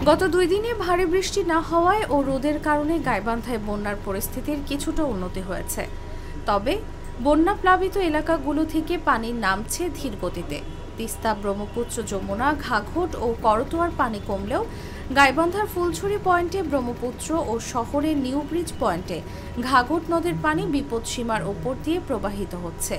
গত 2 দিনে ভারী বৃষ্টি না হওয়ায় ও রোদের কারণে গাইবান্ধায় বন্যার পরিস্থিতির কিছুটা উন্নতি হয়েছে। তবে বন্যা প্লাবিত এলাকাগুলো থেকে পানি নামছে ধীর গতিতে। তিস্তা, ব্রহ্মপুত্র, যমুনা, ঘাঘট ও করতোয়ার পানি কমলেও গাইবান্ধার ফুলছড়ি পয়েন্টে ব্রহ্মপুত্র ও শহরের নিউ ব্রিজ পয়েন্টে ঘাঘট নদের পানি বিপদসীমার ওপর দিয়ে প্রবাহিত হচ্ছে।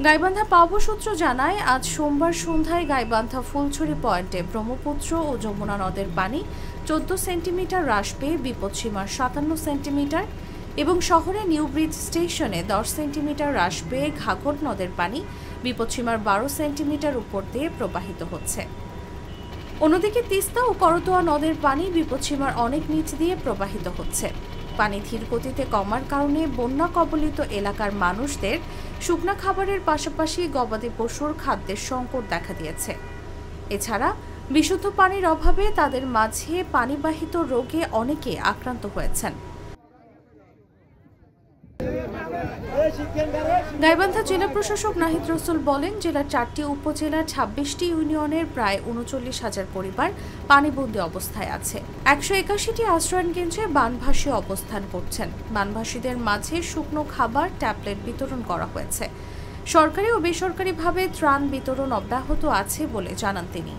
গাইবান্ধা পাওয়া সূত্র জানায়, আজ সোমবার সন্ধ্যায় গাইবান্ধা ফুলছড়ি পয়েন্টে ব্রহ্মপুত্র ও যমুনা নদের পানি 14 সেন্টিমিটার হ্রাস পেয়ে বিপদসীমার 57 সেন্টিমিটার এবং শহরে নিউ ব্রিজ স্টেশনে 10 সেন্টিমিটার হ্রাস পেয়ে ঘাঘট নদের পানি বিপদসীমার 12 সেন্টিমিটার উপর দিয়ে প্রবাহিত হচ্ছে। অন্যদিকে তিস্তা ও করতোয়া নদের পানি বিপদসীমার অনেক নিচ দিয়ে প্রবাহিত হচ্ছে। পানি ধীর গতিতে কমার কারণে বন্যা কবলিত এলাকার মানুষদের শুকনা খাবারের পাশাপাশি গবাদি পশুর খাদ্যের সংকট দেখা দিয়েছে। এছাড়া বিশুদ্ধ পানির অভাবে তাদের মাঝে পানিবাহিত রোগে অনেকে আক্রান্ত হয়েছেন। গাইবান্ধা জেলা প্রশাসক নাহিদ রসুল বলেন, জেলার 4টি উপজেলার 26টি ইউনিয়নের প্রায় 39,000 পরিবার পানিবন্দী অবস্থায় আছে। 181টি আশ্রয়ণ কেন্দ্রে বানভাসী অবস্থান করছেন। বানভাসীদের মাঝে শুকনো খাবার, ট্যাবলেট বিতরণ করা হয়েছে। সরকারি ও বেসরকারিভাবে ত্রাণ বিতরণ অব্যাহত আছে বলে জানান তিনি।